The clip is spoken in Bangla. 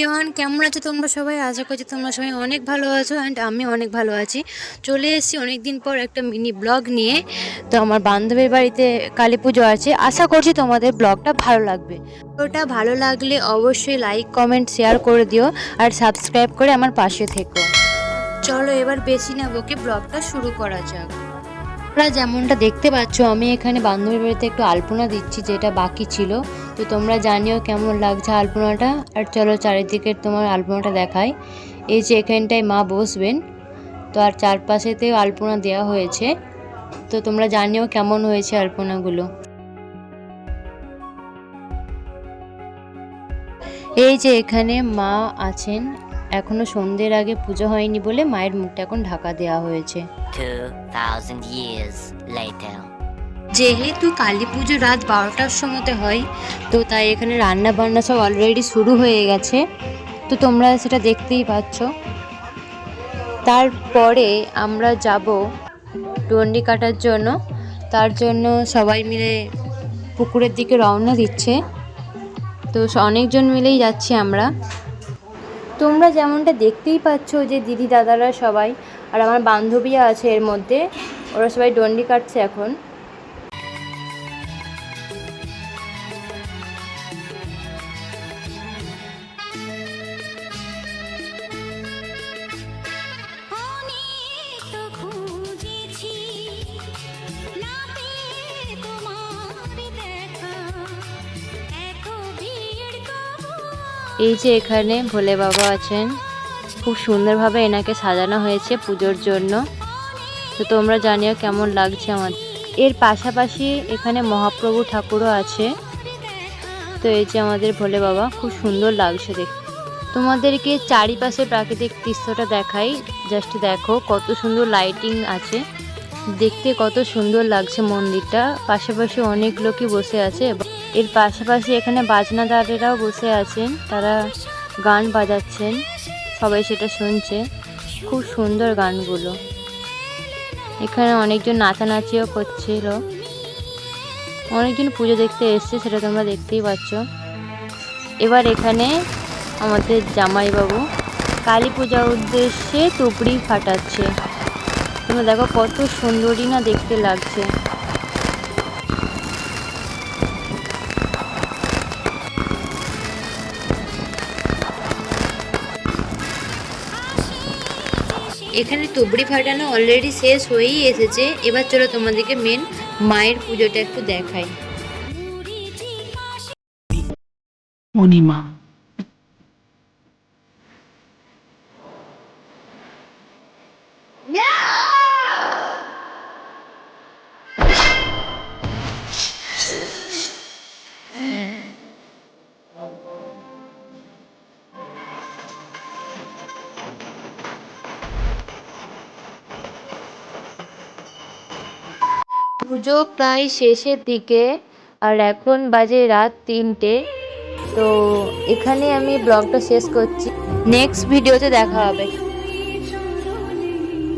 এভরিওয়ান, কেমন আছো তোমরা সবাই? আশা করছি তোমরা সবাই অনেক ভালো আছো অ্যান্ড আমি অনেক ভালো আছি। চলে এসেছি অনেক দিন পর একটা মিনি ব্লগ নিয়ে। তো আমার বান্ধবীর বাড়িতে কালী পুজো আছে, আশা করছি তোমাদের ব্লগটা ভালো লাগবে। ওটা ভালো লাগলে অবশ্যই লাইক কমেন্ট শেয়ার করে দিও আর সাবস্ক্রাইব করে আমার পাশে থেকো। চলো এবার বেশি না বকে ব্লগটা শুরু করা যাক। তোমরা যেমনটা দেখতে পাচ্ছ আমি এখানে বান্ধবীর বাড়িতে একটু আলপনা দিচ্ছি, যেটা বাকি ছিল। তো তোমরা জানিও কেমন লাগছে আলপনাটা। আর চলো চারিদিকে তোমার আলপনাটা দেখাই। এই যে এখানটায় মা বসবেন, তো আর চারপাশেতেও আলপনা দেওয়া হয়েছে। তো তোমরা জানিও কেমন হয়েছে আলপনাগুলো। এই যে এখানে মা আছেন, এখনো সন্ধ্যের আগে পুজো হয়নি বলে মায়ের মুখটা এখন ঢাকা দেওয়া হয়েছে। 2000 years later. যেহেতু কালী পুজো রাত 12টার সময়তে হয়, তো তাই এখানে রান্না বান্না সব অলরেডি শুরু হয়ে গেছে। তো তোমরা সেটা দেখতেই পাচ্ছ। তারপরে আমরা যাব ডন্ডি কাটার জন্য। তার জন্য সবাই মিলে পুকুরের দিকে রওনা দিচ্ছে। তো অনেকজন মিলেই যাচ্ছি আমরা। তোমরা যেমনটা দেখতেই পাচ্ছ যে দিদি দাদারা সবাই, আর আমার বান্ধবীও আছে এর মধ্যে, ওরা সবাই ডন্ডি কাটছে এখন। এই যে এখানে ভোলে বাবা আছেন, খুব সুন্দরভাবে এনাকে সাজানো হয়েছে পুজোর জন্য। তো তোমরা জানিও কেমন লাগছে আমার। এর পাশাপাশি এখানে মহাপ্রভু ঠাকুরও আছে। তো এই যে আমাদের ভোলে বাবা, খুব সুন্দর লাগছে দেখতে। তোমাদেরকে চারিপাশে প্রাকৃতিক দৃশ্যটা দেখাই। জাস্ট দেখো কত সুন্দর লাইটিং আছে, দেখতে কত সুন্দর লাগছে মন্দিরটা। পাশাপাশি অনেক লোকই বসে আছে। এর পাশাপাশি এখানে বাজনাদারেরাও বসে আছেন, তারা গান বাজাচ্ছেন, সবাই সেটা শুনছে। খুব সুন্দর গানগুলো। এখানে অনেকজন নাচানাচিও করছিল, অনেকজন পুজো দেখতে এসছে, সেটা তোমরা দেখতেই পাচ্ছ। এবার এখানে আমাদের জামাইবাবু কালী পূজার উদ্দেশ্যে তুবড়ি ফাটাচ্ছে। তোমরা দেখো কত সুন্দরই না দেখতে লাগছে। এখানে তুবড়ি ফাটানো অলরেডি শেষ হয়েই এসেছে। এবার চলো তোমাদেরকে মেন মায়ের পুজোটা একটু দেখাই। মণিমা পুজো প্রায় শেষের দিকে, আর এখন বাজে রাত 3টে। তো এখানে আমি ব্লগটা শেষ করছি, নেক্সট ভিডিওতে দেখা হবে।